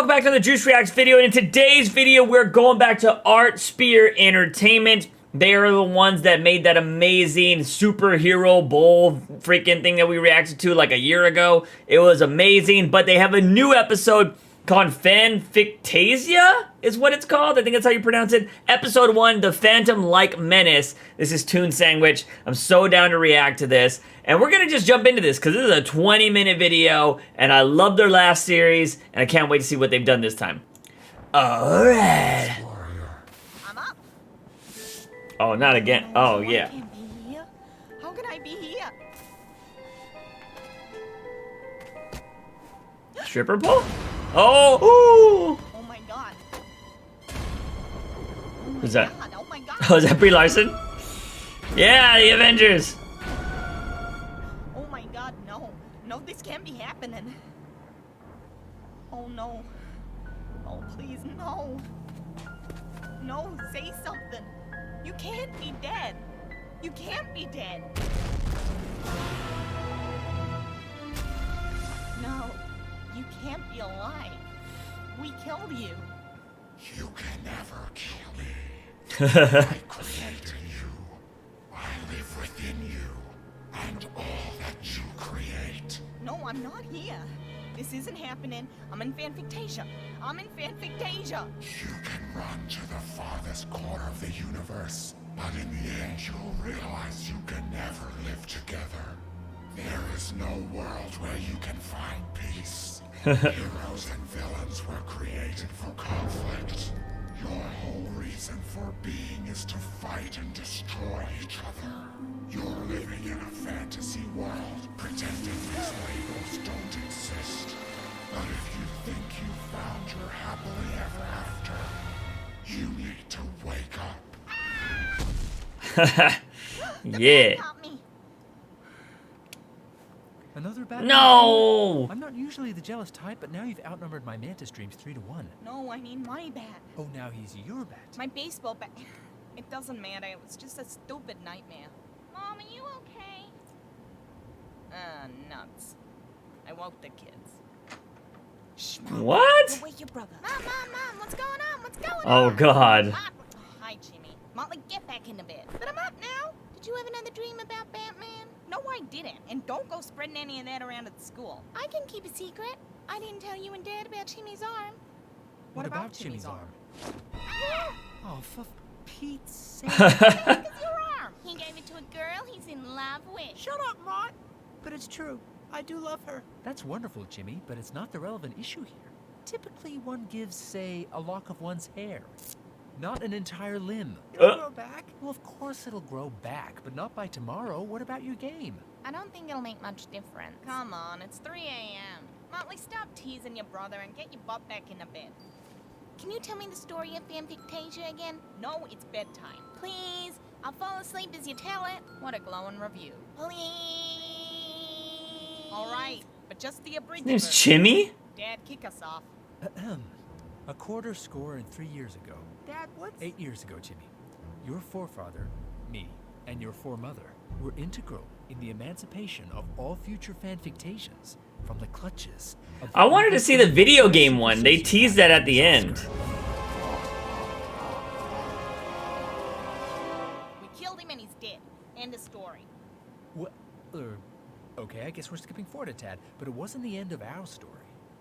welcome back to the Juice Reacts video, and in today's video we're going back to Art Spear Entertainment. They are the ones that made that amazing superhero bowl freaking thing that we reacted to like a year ago. It was amazing, but they have a new episode called FANFICTASIA is what it's called. I think that's how you pronounce it. Episode 1, The Phantom-like Menace. This is Toon Sandwich. I'm so down to react to this. And we're gonna just jump into this because this is a 20-minute video and I love their last series and I can't wait to see what they've done this time. Alright. I'm up. Oh, not again. Oh, yeah. I can't be here. How can I be here? Stripper pole? Oh! Ooh. Oh my god. Who's that? Oh my god. Oh, is that Brie Larson? Yeah, the Avengers. Oh my god, no. No, this can't be happening. Oh no. Oh please, no. No, say something. You can't be dead. You can't be dead. No, you can't be alive. We killed you. You can never kill me. I created you. I live within you and all that you create. No, I'm not here. This isn't happening. I'm in FANFICTASIA. I'm in FANFICTASIA. You can run to the farthest corner of the universe, but in the end you'll realize you can never live together. There is no world where you can find peace. Heroes and villains were created for conflict. Your whole reason for being is to fight and destroy each other. You're living in a fantasy world, pretending these labels don't exist. But if you think you found your happily ever after, you need to wake up. Yeah. Help me. Another bad No! I'm not usually the jealous type, but now you've outnumbered my Mantis dreams 3-1. No, I mean my bat. Oh, now he's your bat. My baseball bat. It doesn't matter. It was just a stupid nightmare. Mom, are you okay? Nuts. I woke the kids. Shh, Mom. What? Don't wake your brother. Mom, what's going on? What's going Oh, on? God. Hi, Jimmy. Motley, get back into bed. But I'm up now. Did you have another dream about Batman? No, I didn't. And don't go spreading any of that around at the school. I can keep a secret. I didn't tell you and Dad about Jimmy's arm. What about Jimmy's arm? Oh, for Pete's sake. It's your arm. He gave it to a girl he's in love with. Shut up, Mott. But it's true. I do love her. That's wonderful, Jimmy, but it's not the relevant issue here. Typically, one gives, say, a lock of one's hair, not an entire limb. It'll grow back. Well, of course it'll grow back, but not by tomorrow. What about your game? I don't think it'll make much difference. Come on, it's 3 a.m. Motley, stop teasing your brother and get your butt back into bed. Can you tell me the story of FANFICTASIA again? No, it's bedtime. Please, I'll fall asleep as you tell it. What a glowing review. Please. All right, but just the abridged Name's version. Jimmy? Dad, kick us off. A quarter score and 3 years ago. Dad, what's... 8 years ago, Jimmy. Your forefather, me, and your foremother were integral in the emancipation of all future FANFICTASIANs from the clutches of I wanted to see the video game one. They teased that at the end. We killed him and he's dead. End of story. What? Okay, I guess we're skipping forward a tad, but it wasn't the end of our story.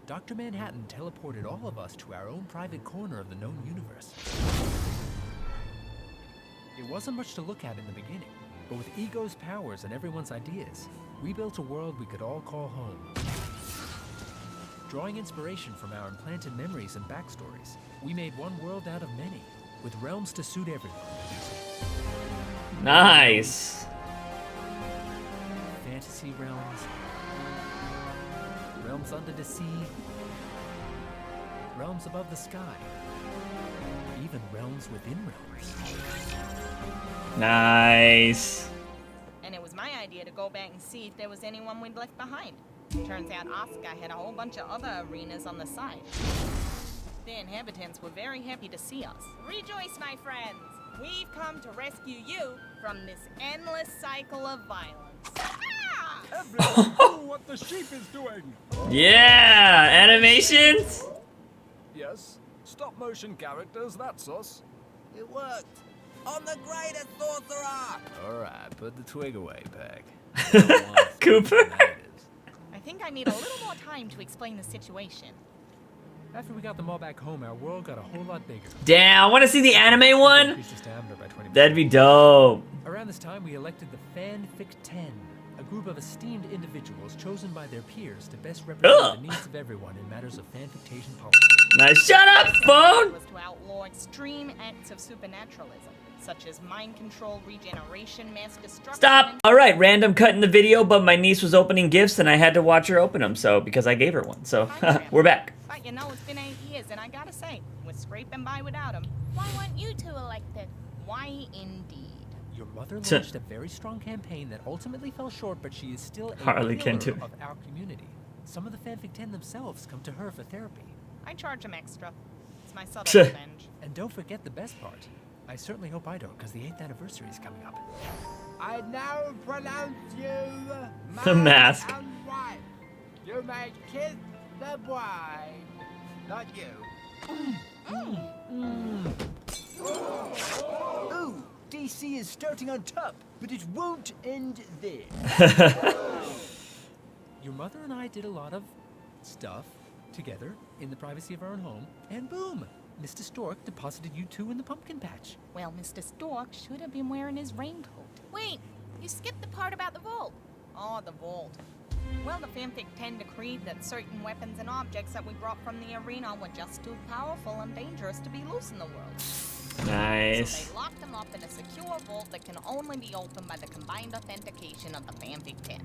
Dr. Manhattan teleported all of us to our own private corner of the known universe. It wasn't much to look at in the beginning, but with ego's powers and everyone's ideas, we built a world we could all call home. Drawing inspiration from our implanted memories and backstories, we made one world out of many, with realms to suit everyone. Nice. Fantasy realms, realms under the sea, realms above the sky, even realms within realms. Nice. And it was my idea to go back and see if there was anyone we'd left behind. Turns out Oscar had a whole bunch of other arenas on the side. The inhabitants were very happy to see us. Rejoice, my friends! We've come to rescue you from this endless cycle of violence. Ah! Everyone, do Oh, what the sheep is doing. Yeah, animations. What? Okay, I guess we're skipping forward a tad, but it wasn't the end of our story. Dr. Manhattan teleported all of us to our own private corner of the known universe. Oh, Yes. Stop motion characters, that's us. It worked. I'm the greatest sorcerer. Alright, put the twig away, Peg. Cooper. I think I need a little more time to explain the situation. After we got them all back home, our world got a whole lot bigger. Damn, I want to see the anime one. Increased its diameter by 20%. That'd be dope. Around this time, we elected the FANFIC-10, a group of esteemed individuals chosen by their peers to best represent the needs of everyone in matters of fanfictation policy. Nice. Shut up, phone. Was to outlaw extreme acts of supernaturalism, such as mind control, regeneration, mass destruction. Stop. All right, random cut in the video, but my niece was opening gifts and I had to watch her open them, so because I gave her one. So we're back. But you know, it's been 8 years, and I gotta say, we're scraping by without him. Why weren't you two elected? Why indeed? Your mother launched a very strong campaign that ultimately fell short, but she is still a Harley pillar Quinn too. of our community. Some of the FANFIC-10 themselves come to her for therapy. I charge him extra. It's my subtle revenge. And don't forget the best part. I certainly hope I don't, because the 8th anniversary is coming up. I now pronounce you The mask. man and wife. You may kiss the bride. Not you. Ooh, DC is starting on top, but it won't end there. Your mother and I did a lot of stuff together in the privacy of our own home, and boom! Mr. Stork deposited you two in the pumpkin patch. Well, Mr. Stork should have been wearing his raincoat. Wait, you skipped the part about the vault. Oh, the vault. Well, the Fanfic 10 decreed that certain weapons and objects that we brought from the arena were just too powerful and dangerous to be loose in the world. Nice. So they locked them up in a secure vault that can only be opened by the combined authentication of the Fanfic 10.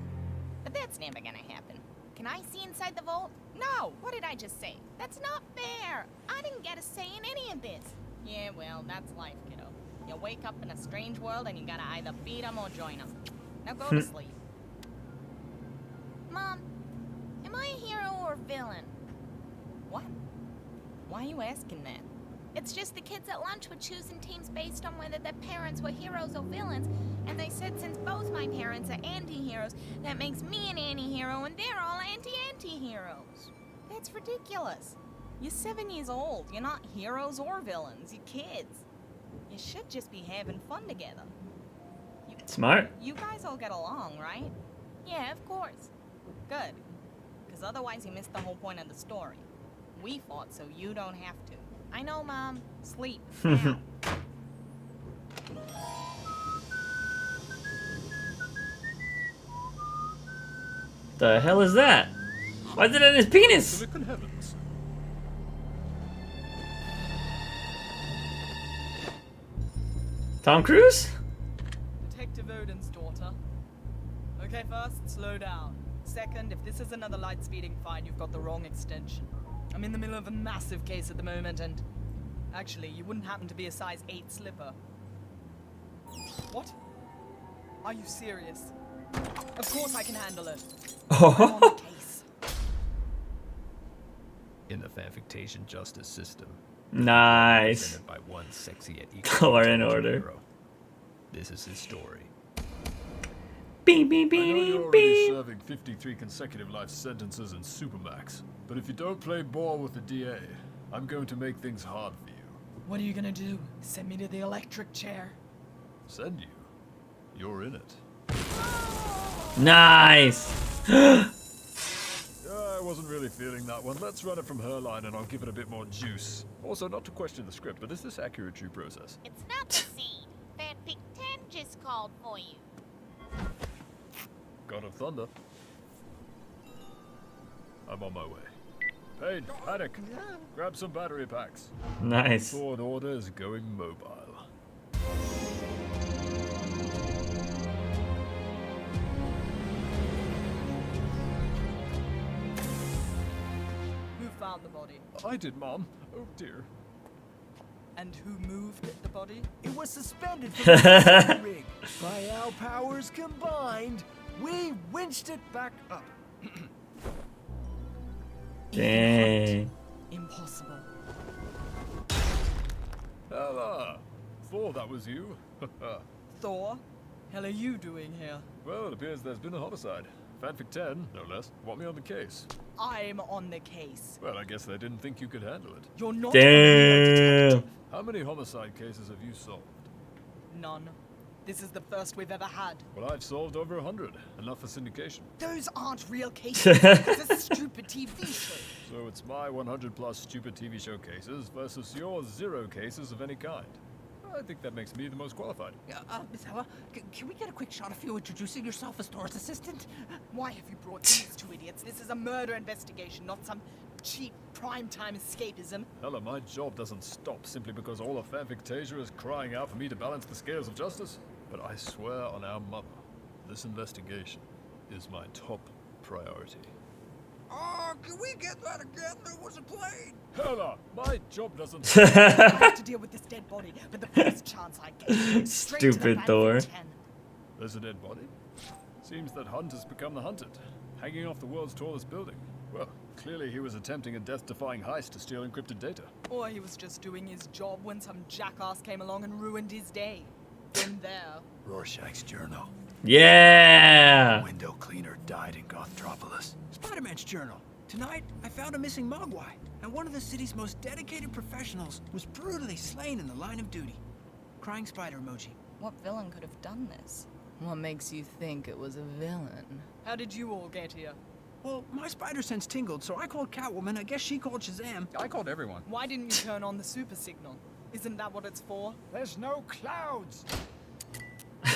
But that's never gonna happen. Can I see inside the vault? No! What did I just say? That's not fair! I didn't get a say in any of this. Yeah, well, that's life, kiddo. You wake up in a strange world and you gotta either beat them or join them. Now go to sleep. Mom, am I a hero or a villain? What? Why are you asking that? It's just the kids at lunch were choosing teams based on whether their parents were heroes or villains, and they said since both my parents are anti-heroes, that makes me an anti-hero and they're all anti-anti-heroes. That's ridiculous. You're 7 years old. You're not heroes or villains. You're kids. You should just be having fun together. Smart. You guys all get along, right? Yeah, of course. Good. Because otherwise you missed the whole point of the story. We fought so you don't have to. I know, Mom. Sleep. Now. The hell is that? Why is it in his penis? Silicon heavens. Tom Cruise? Detective Odin's daughter. Okay, first, slow down. Second, if this is another light speeding fine, you've got the wrong extension. I'm in the middle of a massive case at the moment, and actually, you wouldn't happen to be a size 8 slipper. What? Are you serious? Of course I can handle it. I'm on the case. In the fanfictation justice system. Nice. Represented by one sexy yet equal Law and Order. hero. This is his story. Beep, beep, I know beep, you're already beep. serving 53 consecutive life sentences in Supermax, but if you don't play ball with the DA, I'm going to make things hard for you. What are you gonna do? Send me to the electric chair? Send you? You're in it. Nice. I wasn't really feeling that one. Let's run it from her line and I'll give it a bit more juice. Also, not to question the script, but is this accurate true process? It's not the seed. Fanfic 10 just called for you. God of Thunder. I'm on my way. Pain, panic. Grab some battery packs. Nice. Sword Order is going mobile. Who found the body? I did, Mom. Oh dear. And who moved the body? It was suspended from the rig. By our powers combined, we winched it back up. Dang. Impossible. Ella! Thought that was you. Thor? Hell are you doing here? Well, it appears there's been a homicide. Fanfic 10, no less, want me on the case. I'm on the case. Well, I guess they didn't think you could handle it. You're not Damn. a detective. How many homicide cases have you solved? None. This is the first we've ever had. Well, I've solved over 100. Enough for syndication. Those aren't real cases. It's a stupid TV show. So it's my 100 plus stupid TV show cases versus your 0 cases of any kind. I think that makes me the most qualified. Miss Hella, can we get a quick shot of you introducing yourself as Dora's assistant? Why have you brought these two idiots? This is a murder investigation, not some cheap primetime escapism. Hella, my job doesn't stop simply because all of FANFICTASIA is crying out for me to balance the scales of justice. But I swear on our mother, this investigation is my top priority. Oh, can we get that again? There was a plane. Hella, my job doesn't... I have to deal with this dead body, but the first chance I get, straight to the Stupid Fanfic Thor. 10. There's a dead body? Seems that Hunt has become the hunted, hanging off the world's tallest building. Well, clearly he was attempting a death-defying heist to steal encrypted data. Or he was just doing his job when some jackass came along and ruined his day. Been there. Rorschach's journal. Yeah. Window cleaner died in Gothropolis. Spider-Man's journal. Tonight, I found a missing Mogwai, and one of the city's most dedicated professionals was brutally slain in the line of duty. Crying spider emoji. What villain could have done this? What makes you think it was a villain? How did you all get here? Well, my spider sense tingled, so I called Catwoman. I guess she called Shazam. I called everyone. Why didn't you turn on the super signal? Isn't that what it's for? There's no clouds.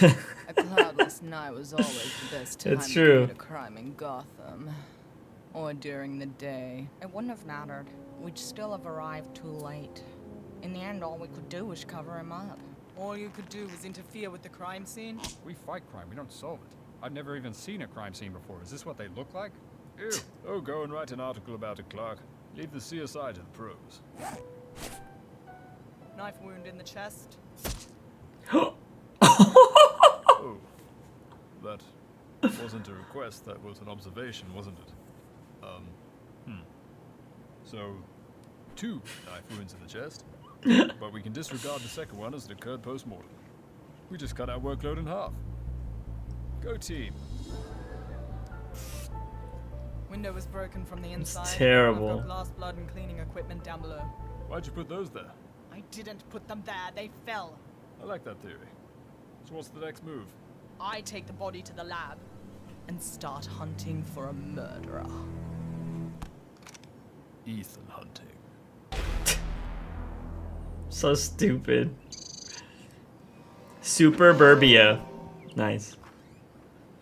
A cloudless night was always the best time It's to true. commit a crime in Gotham. Or during the day. It wouldn't have mattered. We'd still have arrived too late. In the end, all we could do was cover him up. All you could do was interfere with the crime scene? We fight crime, we don't solve it. I've never even seen a crime scene before. Is this what they look like? Ew. Oh, go and write an article about it, Clark. Leave the CSI to the pros. Knife wound in the chest. Oh. That wasn't a request, that was an observation, wasn't it? So, 2 knife wounds in the chest, but we can disregard the second one as it occurred post-mortem. We just cut our workload in half. Go team. Window was broken from the inside. terrible. I've got glass, blood, and cleaning equipment down below. Why'd you put those there? I didn't put them there. They fell. I like that theory. So what's the next move? I take the body to the lab and start hunting for a murderer. Ethan hunting. So stupid. Superburbia. Nice.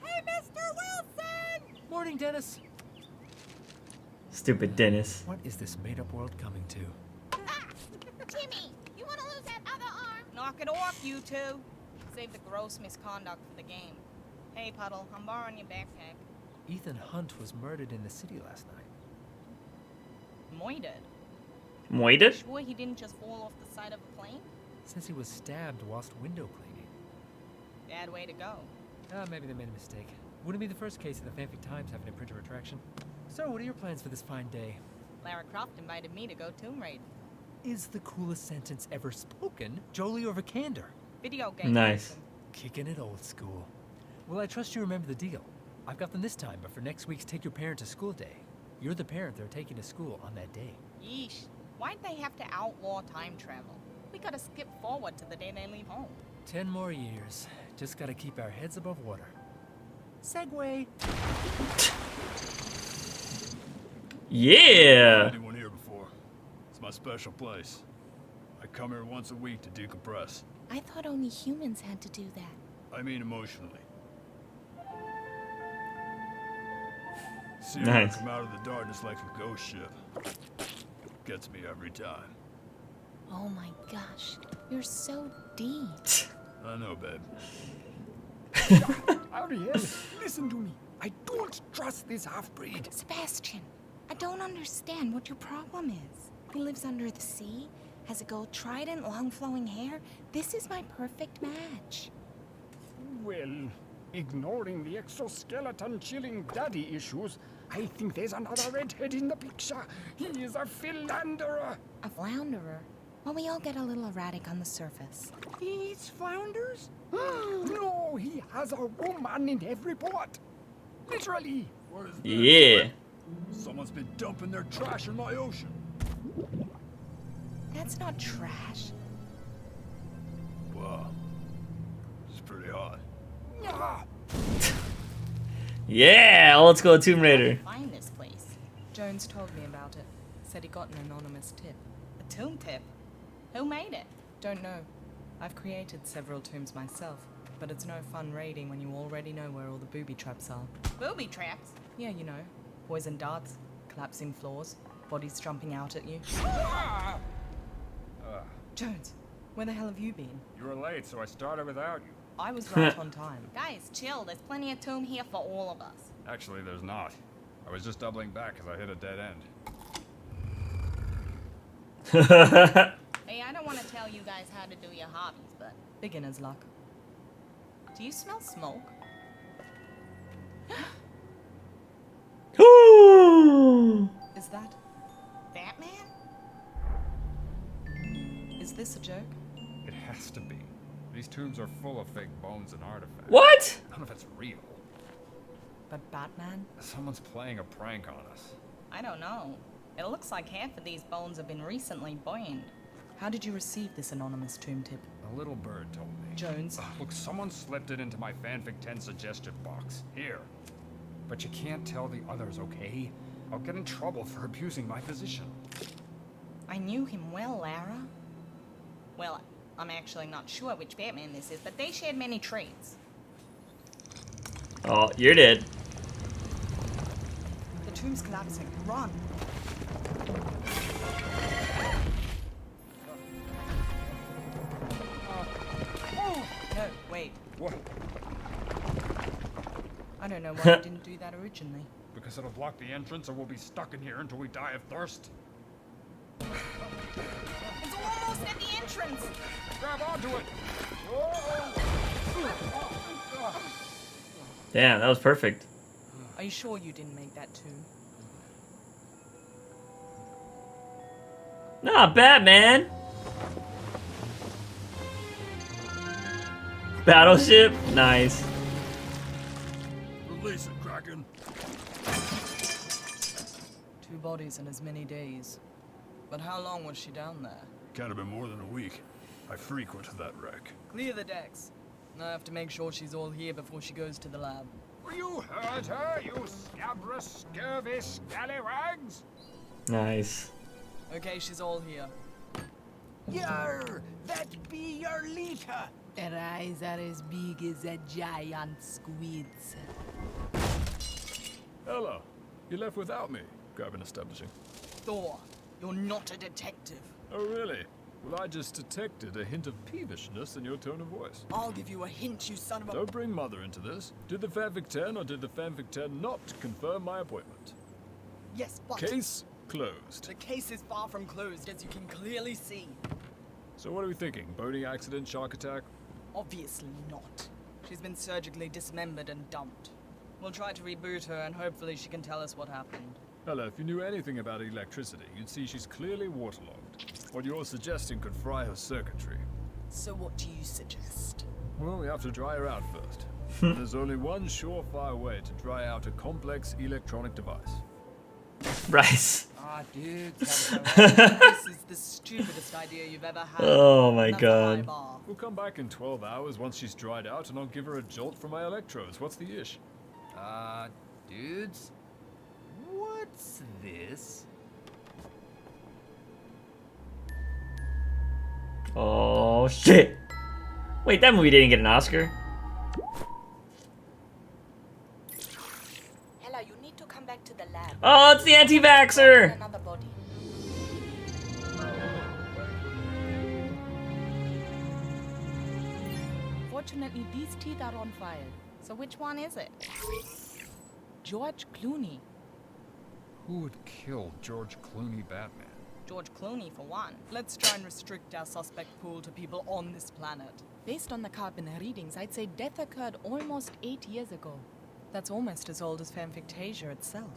Hey, Mr. Wilson! Morning, Dennis. Stupid Dennis. What is this made-up world coming to? Timmy, you want to lose that other arm? Knock it off, you two. Save the gross misconduct for the game. Hey, Puddle, I'm borrowing your backpack. Ethan Hunt was murdered in the city last night. Moided. Moided? Sure he didn't just fall off the side of a plane? Since he was stabbed whilst window cleaning. Bad way to go. Maybe they made a mistake. Wouldn't be the first case of the Fanfic Times having a printer retraction. So, what are your plans for this fine day? Lara Croft invited me to go tomb raid. Is the coolest sentence ever spoken Jolie or Vikander? Video game. Nice. person. Kicking it old school. Well, I trust you remember the deal. I've got them this time, but for next week's Take Your Parent to School Day, you're the parent they're taking to school on that day. Yeesh. Why'd they have to outlaw time travel? We gotta skip forward to the day they leave home. 10 more years. Just gotta keep our heads above water. Segway. Yeah. Anyone here before? It's my special place. I come here once a week to decompress. I thought only humans had to do that. I mean emotionally. See Nice. come out of the darkness like a ghost ship. Gets me every time. Oh my gosh, you're so deep. I know, babe. Ariel, listen to me. I don't trust this half-breed. Sebastian, I don't understand what your problem is. He lives under the sea, has a gold trident, long flowing hair. This is my perfect match. Well, ignoring the exoskeleton chilling daddy issues, I think there's another redhead in the picture. He is a philanderer. A flounderer? Well, we all get a little erratic on the surface. He eats flounders? No, he has a woman in every pot. Literally. What is this? Yeah. Someone's been dumping their trash in my ocean. That's not trash. Wow. This is pretty hot. Ah, Yeah, let's go Tomb Raider. Find this place. Jones told me about it. Said he got an anonymous tip. A tomb tip. Who made it? Don't know. I've created several tombs myself, but it's no fun raiding when you already know where all the booby traps are. Booby traps. Yeah, you know. Poison darts, collapsing floors, bodies jumping out at you. Jones, where the hell have you been? you were late, so I started without you. I was right on time. Guys, chill. There's plenty of tomb here for all of us. Actually, there's not. I was just doubling back because I hit a dead end. Hey, I don't want to tell you guys how to do your hobbies, but Beginner's luck. do you smell smoke? Ooh. Is that? Batman? Is this a joke? It has to be. These tombs are full of fake bones and artifacts. What? None of it's real. But Batman? Someone's playing a prank on us. I don't know. It looks like half of these bones have been recently burned. How did you receive this anonymous tomb tip? A little bird told me. Jones? Look, someone slipped it into my fanfic 10 suggestion box. Here. But you can't tell the others, okay? I'll get in trouble for abusing my position. I knew him well, Lara. Well, I'm actually not sure which Batman this is, but they shared many traits. Oh, you're dead. The tomb's collapsing. Run! No, wait. What? I don't know why you didn't do that originally. Because it'll block the entrance or we'll be stuck in here until we die of thirst. It's almost at the entrance! Grab onto it! Damn, that was perfect. Are you sure you didn't make that tomb? Nah, Batman. Battleship, nice. Release it, Kraken. 2 bodies in as many days. But how long was she down there? Can't have been more than a week. I frequent that wreck. Clear the decks. I have to make sure she's all here before she goes to the lab. You heard her, you scabrous, scurvy scallywags! Nice. Okay, she's all here. Yer! That be your Lita! Their eyes are as big as a giant squid's. Hello. You left without me. Grabbing establishing. Thor, you're not a detective. Oh, really? Well, I just detected a hint of peevishness in your tone of voice. I'll give you a hint, you son of a... Don't bring Mother into this. Did the fanfic 10 or did the fanfic 10 not confirm my appointment? Yes, but... Case closed. The case is far from closed, as you can clearly see. So what are we thinking? Boating accident, shark attack? Obviously not. She's been surgically dismembered and dumped. We'll try to reboot her, and hopefully she can tell us what happened. Hello, if you knew anything about electricity, you'd see she's clearly waterlogged. What you're suggesting could fry her circuitry. So what do you suggest? Well, we have to dry her out first. There's only one surefire way to dry out a complex electronic device. Bryce. Ah, dude. This is the stupidest idea you've ever had. Oh my That's a high god. bar. We'll come back in 12 hours once she's dried out and I'll give her a jolt from my electrodes. What's the ish? Dudes? What's this? Oh shit. Wait, that movie didn't get an Oscar. Ella, you need to come back to the lab. Oh, it's the anti-vaxxer. Another body. Fortunately, these teeth are on fire. So which one is it? George Clooney. Who would kill George Clooney Batman? George Clooney, for one. Let's try and restrict our suspect pool to people on this planet. Based on the carbon readings, I'd say death occurred almost 8 years ago. That's almost as old as FANFICTASIA itself.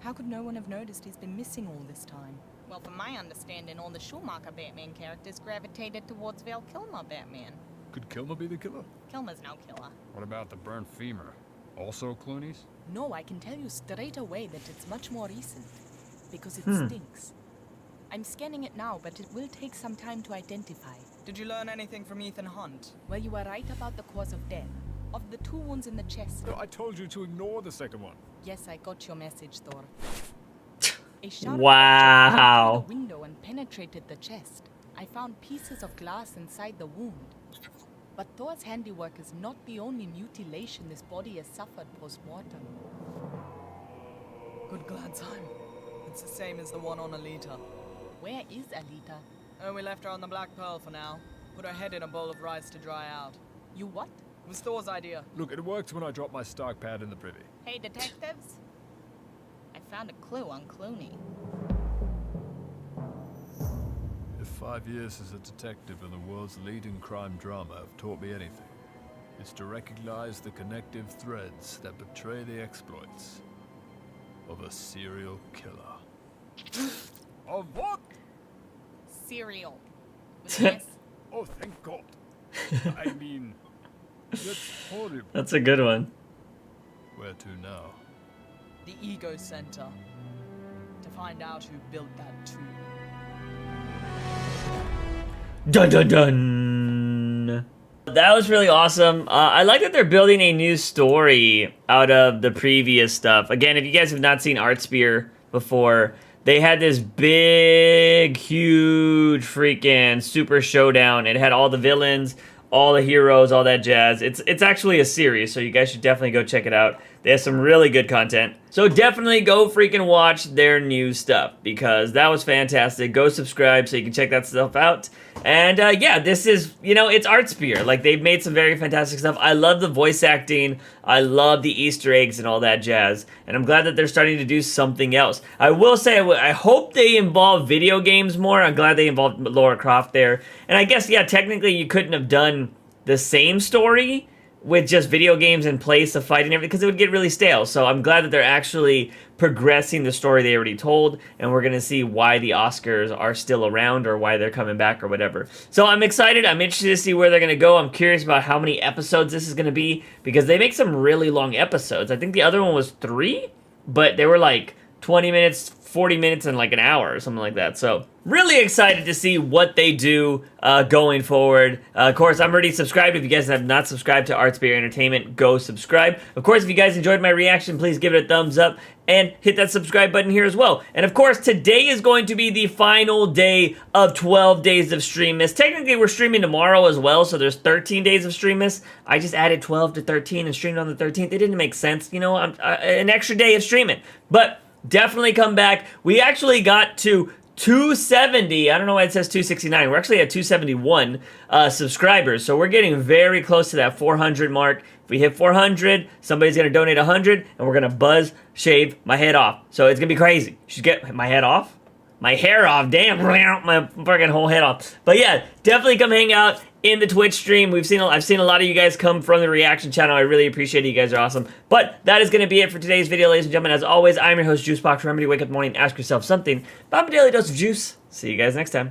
How could no one have noticed he's been missing all this time? Well, from my understanding, all the Schumacher Batman characters gravitated towards Val Kilmer Batman. Could Kilmer be the killer? Kilmer's no killer. What about the burnt femur? Also Clooney's? No, I can tell you straight away that it's much more recent. Because it stinks. I'm scanning it now, but it will take some time to identify. Did you learn anything from Ethan Hunt? Well, you were right about the cause of death. Of the 2 wounds in the chest. No, I told you to ignore the second one. Yes, I got your message, Thor. A sharp Wow. object came through the window and penetrated the chest. I found pieces of glass inside the wound. But Thor's handiwork is not the only mutilation this body has suffered post-mortem. Good glad time. It's the same as the one on Alita. Where is Alita? Oh, we left her on the Black Pearl for now. Put her head in a bowl of rice to dry out. You what? It was Thor's idea. Look, it worked when I dropped my Stark pad in the privy. Hey, detectives. I found a clue on Clooney. If 5 years as a detective in the world's leading crime drama have taught me anything, it's to recognize the connective threads that betray the exploits of a serial killer. Of what? Cereal. With an S. Oh, thank God. I mean, that's horrible. That's a good one. Where to now? The Ego Center. To find out who built that tomb. Dun dun dun. That was really awesome. I like that they're building a new story out of the previous stuff. Again, if you guys have not seen Art Spear before, they had this big, huge freaking super showdown. It had all the villains, all the heroes, all that jazz. It's actually a series, so you guys should definitely go check it out. They have some really good content. So definitely go freaking watch their new stuff, because that was fantastic. Go subscribe so you can check that stuff out. And yeah, this is, you know, it's Art Spear. Like, they've made some very fantastic stuff. I love the voice acting. I love the Easter eggs and all that jazz. And I'm glad that they're starting to do something else. I will say, I hope they involve video games more. I'm glad they involved Lara Croft there. And I guess, yeah, technically you couldn't have done the same story with just video games in place of fighting everything, because it would get really stale. So I'm glad that they're actually progressing the story they already told, and we're gonna see why the Oscars are still around, or why they're coming back, or whatever. So I'm excited. I'm interested to see where they're gonna go. I'm curious about how many episodes this is gonna be, because they make some really long episodes. I think the other one was 3, but they were like 20 minutes, 40 minutes, and like an hour or something like that. So really excited to see what they do going forward. Of course, I'm already subscribed. If you guys have not subscribed to Art Spear Entertainment, go subscribe. Of course, if you guys enjoyed my reaction, please give it a thumbs up and hit that subscribe button here as well. And of course, today is going to be the final day of 12 days of Streammas. Technically, we're streaming tomorrow as well, so there's 13 days of Streammas. I just added 12 to 13 and streamed on the 13th. It didn't make sense, you know, an extra day of streaming. But definitely come back. We actually got to 270. I don't know why it says 269. We're actually at 271 subscribers. So we're getting very close to that 400 mark. If we hit 400, somebody's going to donate 100, and we're going to buzz shave my head off. So it's going to be crazy. You should get my head off. My hair off. Damn, my fucking whole head off. But yeah, definitely come hang out in the Twitch stream. I've seen a lot of you guys come from the reaction channel. I really appreciate it. You guys are awesome. But that is going to be it for today's video, ladies and gentlemen. As always, I'm your host, JUICEbox. Remember to wake up in the morning and ask yourself something. Bob a daily dose of juice. See you guys next time.